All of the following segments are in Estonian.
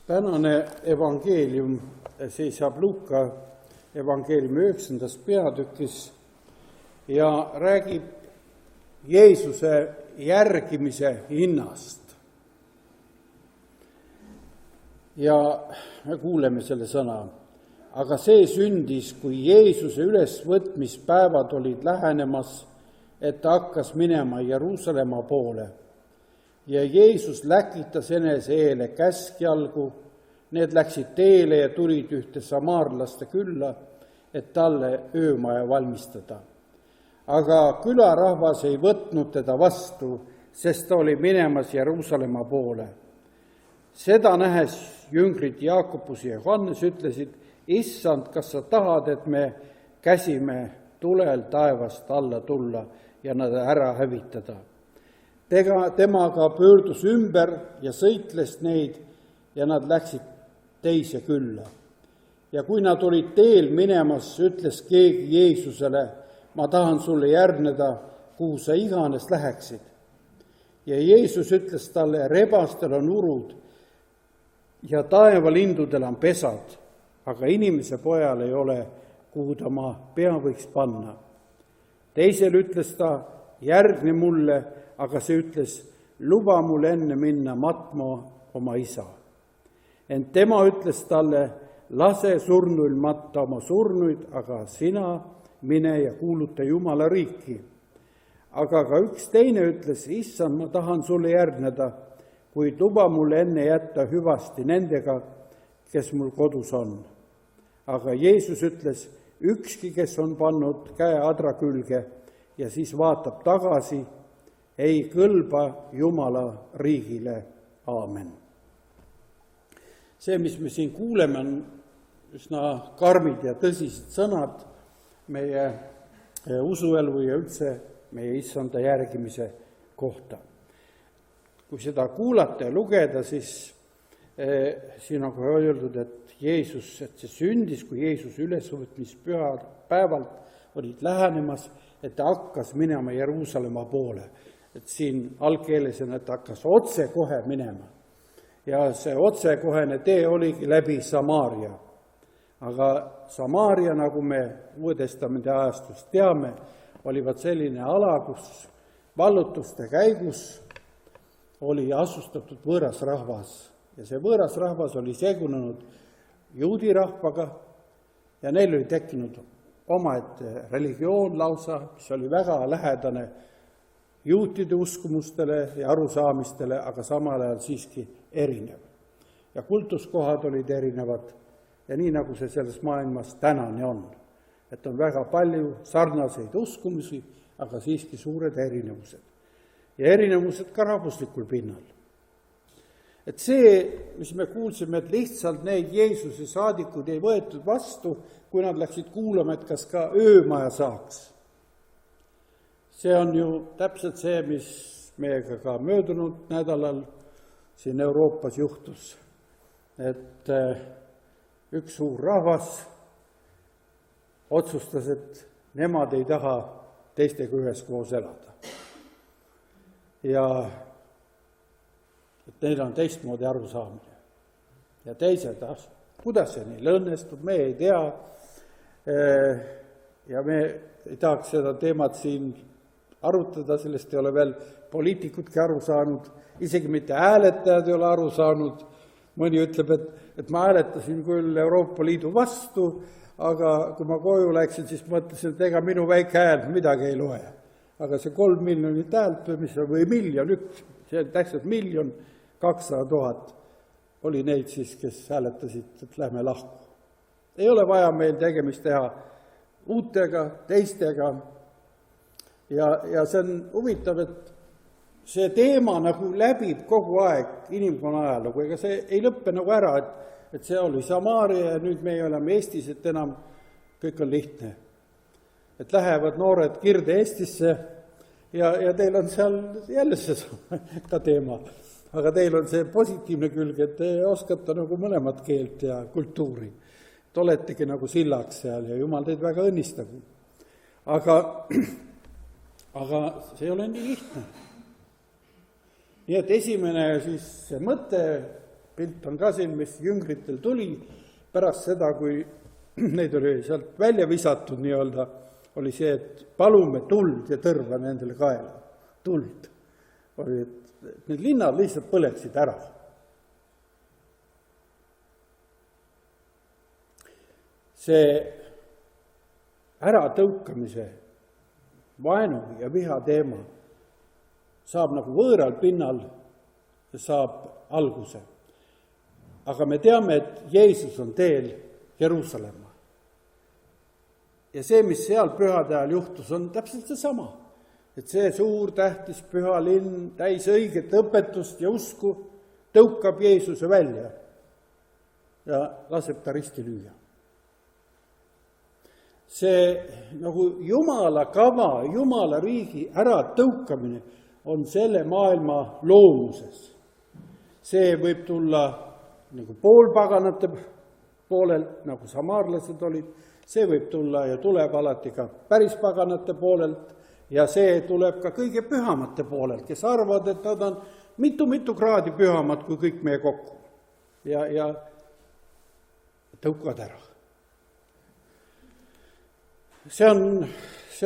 Tänane evangeelium seisab Luuka evangeeliumi 9. peatükis ja räägib Jeesuse järgimise hinnast. Ja me kuuleme selle sõna. Aga see sündis, kui Jeesuse ülesvõtmispäevad olid lähenemas, et ta hakkas minema Jeruusalemma poole. Ja Jeesus läkitas enese eele käskjalgu, need läksid teele ja tulid ühte samaarlaste külla, et talle öömaja valmistada. Aga külarahvas ei võtnud teda vastu, sest ta oli minemas Jeruusalemma poole. Seda nähes jüngrid Jaakobus ja Johannes ütlesid, Issand, kas sa tahad, et me käsime tulel taevast alla tulla ja nad ära hävitada? Temaga pöördus ümber ja sõitles neid ja nad läksid teise külla. Ja kui nad olid teel minemas, ütles keegi Jeesusele, ma tahan sulle järgneda, kuhu sa iganes läheksid. Ja Jeesus ütles talle, rebastel on urud ja taevalindudel on pesad, aga inimese pojal ei ole, kuhu ta oma pea võiks panna. Teisel ütles ta, järgne mulle, aga see ütles, luba mul enne minna matma oma isa. Ent tema ütles talle, lase surnuil matta oma surnuid, aga sina mine ja kuuluta Jumala riiki. Aga ka üks teine ütles, Issand, ma tahan sulle järgneda, kuid luba mul enne jätta hüvasti nendega, kes mul kodus on. Aga Jeesus ütles, ükski, kes on pannud käe adra külge ja siis vaatab tagasi, ei kõlba Jumala riigile. Aamen. See, mis me siin kuuleme, on üsna karmid ja tõsised sõnad meie usuelu ja üldse meie Issanda järgimise kohta. Kui seda kuulata ja lugeda, siis siin on ka öeldud, et see sündis, kui Jeesus ülesvõtmispäevalt olid lähenemas, et ta hakkas minema Jeruusalemma poole. Et siin algkeeles on, et hakkas otsekohe minema. Ja see otsekohene tee oligi läbi Samaaria. Aga Samaaria, nagu me Uue Testamendi ajastust teame, olivat selline ala, kus vallutuste käigus oli asustatud võõras rahvas. Ja see võõras rahvas oli segunenud juudi rahvaga ja neil oli tekkinud omaette religioon lausa, mis oli väga lähedane juutide uskumustele ja arusaamistele, aga samal ajal siiski erinev. Ja kultuskohad olid erinevad ja nii nagu see selles maailmas tänane on. Et on väga palju sarnaseid uskumusi, aga siiski suured erinevused. Ja erinevused ka rahvuslikul pinnal. Et see, mis me kuulsime, et lihtsalt neid Jeesuse saadikud ei võetud vastu, kui nad läksid kuulama, et kas ka öömaja saaks. See on ju täpselt see, mis meiega ka möödunud nädalal siin Euroopas juhtus. Et üks suur rahvas otsustas, et nemad ei taha teistega üheskoos elada. Ja et neil on teistmoodi arusaamine. Ja teised, kuidas see neil õnnestub, me ei tea. Ja me ei tahaks seda teemat siin arutada, sellest ei ole veel poliitikudki aru saanud, isegi mitte hääletajad ei ole aru saanud. Mõni ütleb, et ma hääletasin küll Euroopa Liidu vastu, aga kui ma koju läksin, siis mõtlesin, et ega minu väike hääl midagi ei loe. Aga see 3 miljonit häält või miljon, see on tähtsalt 1 200 000 oli neid siis, kes hääletasid, et lähme lahku. Ei ole vaja meil tegemist teha uutega, teistega. Ja see on huvitav, et see teema nagu läbib kogu aeg inimkonna ajalugu, ega see ei lõppe nagu ära, et see oli Samaaria ja nüüd meie oleme Eestis, et enam kõik on lihtne. Et lähevad noored Kirde-Eestisse ja teil on seal jälle see ka teema. Aga teil on see positiivne külg, et te oskate nagu mõlemat keelt ja kultuuri. Et oletegi nagu sillaks seal ja Jumal teid väga õnnistagu. Aga see ei ole nii lihtne. Nii et esimene siis see mõte pilt on ka siin, mis jüngritel tuli pärast seda, kui neid oli sealt välja visatud nii-öelda, oli see, et palume tuld ja tõrva nendele kaela. Tuld. Oli, et need linnad lihtsalt põleksid ära. See äratõukamise, vaenu ja viha teema saab nagu võõral pinnal ja saab alguse. Aga me teame, et Jeesus on teel Jeruusalemma. Ja see, mis seal pühade ajal juhtus, on täpselt seesama. Et see suur tähtis püha linn, täis õiget õpetust ja usku, tõukab Jeesuse välja ja laseb ta risti lüüa. See nagu Jumala kava, Jumala riigi äratõukamine on selle maailma loomuses. See võib tulla nagu poolpaganate poolelt, nagu samaarlased olid, see võib tulla ja tuleb alati ka päris paganate poolelt ja see tuleb ka kõige pühamate poolelt, kes arvavad, et nad on mitu kraadi pühamad kui kõik meie kokku ja tõukavad ära. See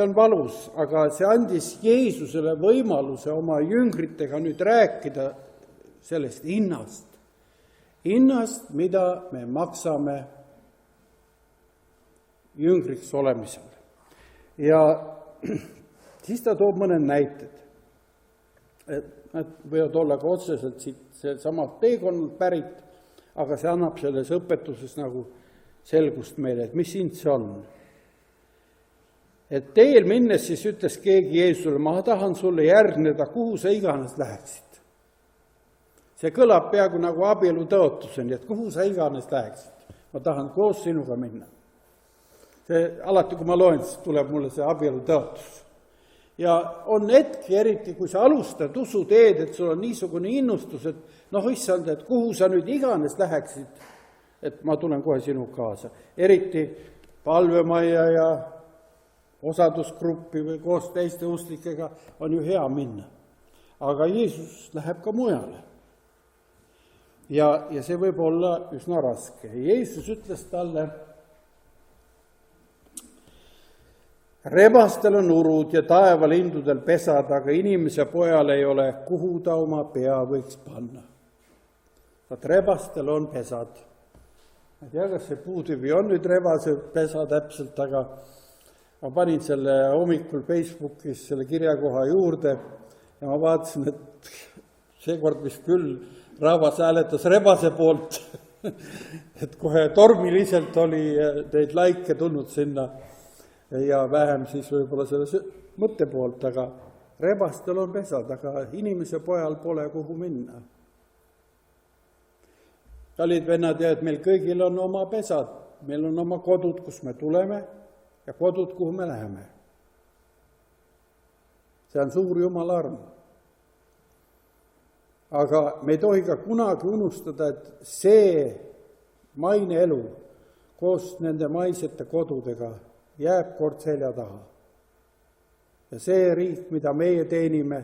on valus, aga see andis Jeesusele võimaluse oma jüngritega nüüd rääkida sellest hinnast, mida me maksame jüngriks olemisel. Ja siis ta toob mõned näited. Nad võivad olla ka otseselt siit samalt teekonnalt pärit, aga see annab selles õpetuses nagu selgust meile, et mis hind see on. Et teel minnes siis ütles keegi Jeesusele, ma tahan sulle järgneda, kuhu sa iganes läheksid. See kõlab peaaegu nagu abielu tõotuseni, et kuhu sa iganes läheksid. Ma tahan koos sinuga minna. Alati, kui ma loen, siis tuleb mulle see abielu tõotus. Ja on hetki, eriti kui sa alustad usuteed, et sul on niisugune innustus, et issand, et kuhu sa nüüd iganes läheksid, et ma tulen kohe sinu kaasa. Eriti palvemajja ja osadusgruppi või koos teiste usklikega on ju hea minna. Aga Jeesus läheb ka mujale. Ja see võib olla üsna raske. Jeesus ütles talle, rebastel on urud ja taevalindudel pesad, aga inimese pojal ei ole, kuhu ta oma pea võiks panna. Vaat rebastel on pesad. Ma ei tea, kas see puutüvi on nüüd rebase pesa täpselt, aga ma panin selle hommikul Facebookis selle kirjakoha juurde ja ma vaatasin, et seekord vist küll rahvas hääletas rebase poolt, et kohe tormiliselt oli neid laike tulnud sinna ja vähem siis võib-olla selle mõtte poolt, aga rebastel on pesad, aga inimese pojal pole kuhu minna. Kallid vennad, ja et meil kõigil on oma pesad, meil on oma kodud, kus me tuleme ja kodud, kuhu me läheme. See on suur Jumala arm. Aga me ei tohi ka kunagi unustada, et see maine elu koos nende maisete kodudega jääb kord selja taha. Ja see riik, mida meie teenime,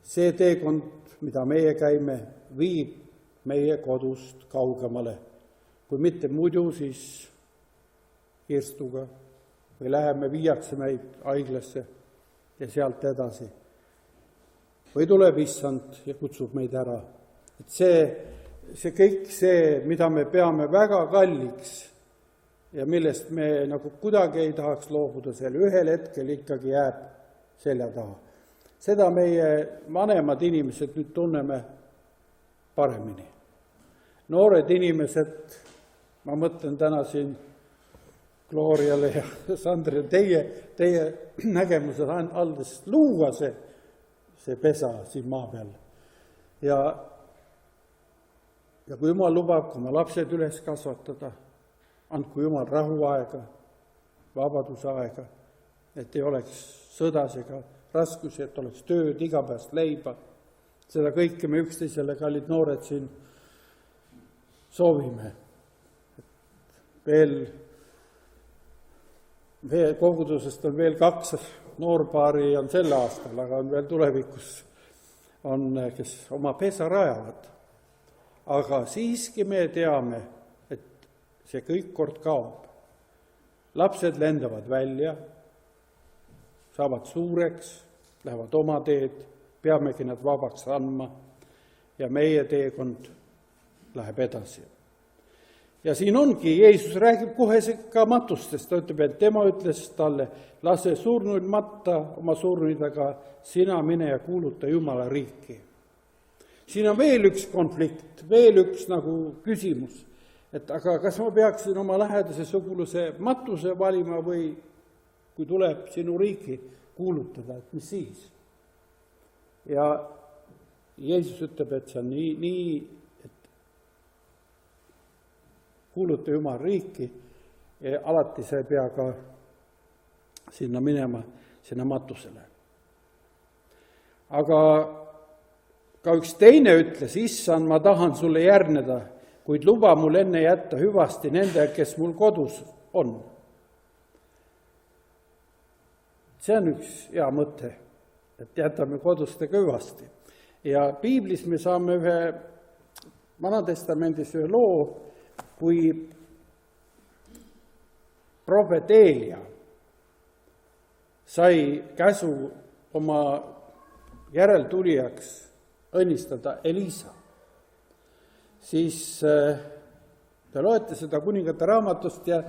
see teekond, mida meie käime, viib meie kodust kaugemale. Kui mitte muidu, siis kirstuga või läheme, viiakse meid haiglasse ja sealt edasi. Või tuleb issand ja kutsub meid ära. Et see kõik see, mida me peame väga kalliks ja millest me nagu kuidagi ei tahaks loobuda, seal ühel hetkel ikkagi jääb selja taha. Seda meie vanemad inimesed nüüd tunneme paremini. Noored inimesed, ma mõtlen täna siin Gloriale ja Sandrile, teie nägemusel alles luua see pesa siin maa peal. Ja kui Jumal lubab, kui oma lapsed üles kasvatada, andku Jumal rahuaega, vabadusaega, et ei oleks sõdas ega raskusi, et oleks tööd, igapäevast leiba. Seda kõike me üksteisele, kallid noored, siin soovime. Veel kogudusest on veel 2 noorpaari on sel aastal, aga on veel tulevikus, kes oma pesa rajavad. aga siiski me teame, et see kõik kord kaob. Lapsed lendavad välja, saavad suureks, lähevad oma teed, peamegi nad vabaks andma ja meie teekond läheb edasi. Ja siin ongi, Jeesus räägib kohe ka matustest, ta ütleb, et tema ütles talle, lase surnuid matta oma surnuid, aga sina mine ja kuuluta Jumala riiki. Siin on veel üks konflikt, veel üks nagu küsimus, et aga kas ma peaksin oma lähedase sugulase matuse valima või kui tuleb sinu riiki kuulutada, et mis siis? Ja Jeesus ütleb, et see on nii, et kuuluta Jumala riiki ja alati sa ei pea ka sinna minema, sinna matusele. Aga ka üks teine ütles, issand, ma tahan sulle järgneda, kuid luba mul enne jätta hüvasti nende, kes mul kodus on. See on üks hea mõte, et jätame kodustega hüvasti. Ja piiblis me saame ühe Vanatestamendis ühe loo, kui prohvet Eelia sai käsu oma järeltulijaks õnnistada Elisa. Siis te loete seda kuningate raamatust ja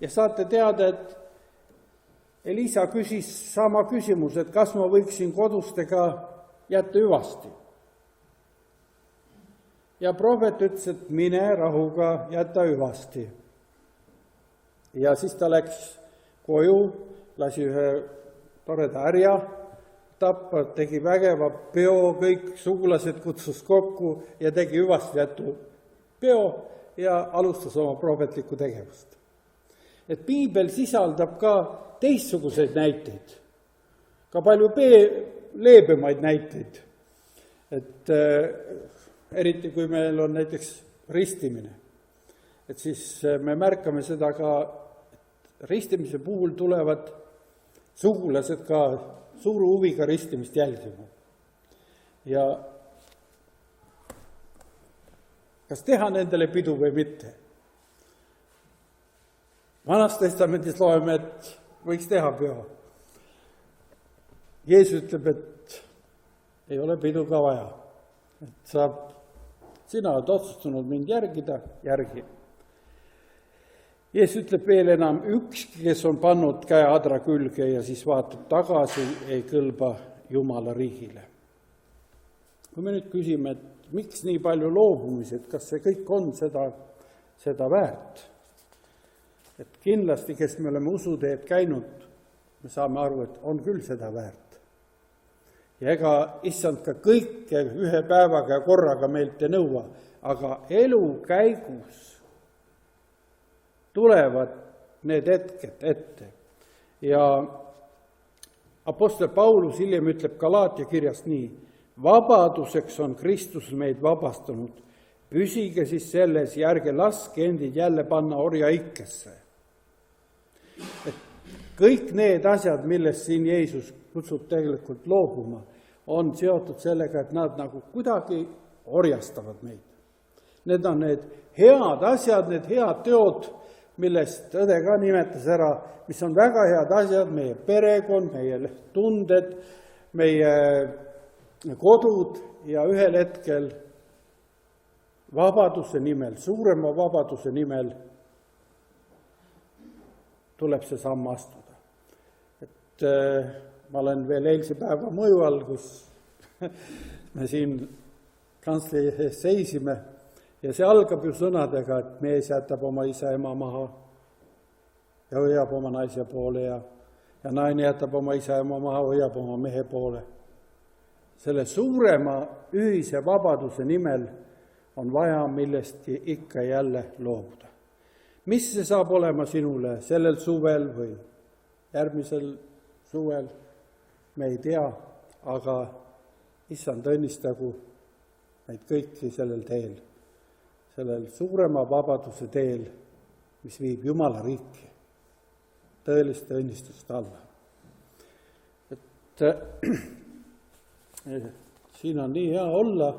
saate teada, et Elisa küsis sama küsimus, et kas ma võiksin kodustega jätta hüvasti. Ja prohvet ütles, et mine rahuga, jäta hüvasti. Ja siis ta läks koju, lasi ühe toreda härja tappa, tegi vägeva peo, kõik sugulased kutsus kokku ja tegi hüvastijätu peo ja alustas oma prohvetlikku tegevust. Et piibel sisaldab ka teistsuguseid näiteid, ka palju leebemaid näiteid, et eriti kui meil on näiteks ristimine, et siis me märkame seda ka, et ristimise puhul tulevad sugulased ka suure huviga ristimist jälgima. Ja kas teha nendele pidu või mitte? Vanas testamendis loeme, et võiks teha peo. Jeesus ütleb, et ei ole pidu ka vaja. Et sina oled otsustanud mind järgi. Jeesus ütleb veel enam, ükski, kes on pannud käe adra külge ja siis vaatab tagasi, ei kõlba Jumala riigile. Kui me nüüd küsime, et miks nii palju loobumised, kas see kõik on seda väärt? Et kindlasti, kes me oleme usuteed käinud, me saame aru, et on küll seda väärt. Ja ega issand ka kõike ühe päevaga ja korraga meilt ei nõua, aga elu käigus tulevad need hetked ette. Ja apostel Paulus hiljem ütleb Galaatia kirjas nii, vabaduseks on Kristus meid vabastanud, püsige siis selles ja ärge laske endid jälle panna orjaikkesse. Et kõik need asjad, millest siin Jeesus kutsub tegelikult loobuma, on seotud sellega, et nad nagu kuidagi orjastavad meid. Need on need head asjad, need head teod, millest õde ka nimetas ära, mis on väga head asjad, meie perekond, meie tunded, meie kodud ja ühel hetkel vabaduse nimel, suurema vabaduse nimel tuleb see samm astuda. Et ma olen veel eilse päeva mõju all, kus me siin kantsleri ees seisime ja see algab ju sõnadega, et mees jätab oma isa ema maha ja hoiab oma naise poole ja naine jätab oma isa ema maha, hoiab oma mehe poole. Selle suurema ühise vabaduse nimel on vaja millestki ikka jälle loobuda. Mis see saab olema sinule sellel suvel või järgmisel suvel, me ei tea, aga issand õnnistagu meid kõiki sellel teel, sellel suurema vabaduse teel, mis viib Jumala riiki, tõeliste õnnistuste alla. Et siin on nii hea olla,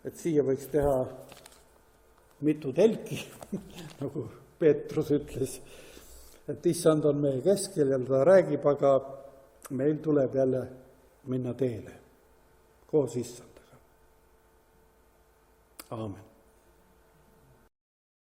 et siia võiks teha mitu telki, nagu Peetrus ütles, et issand on meie keskel ja ta räägib, aga meil tuleb jälle minna teele koos issandaga. Aamen.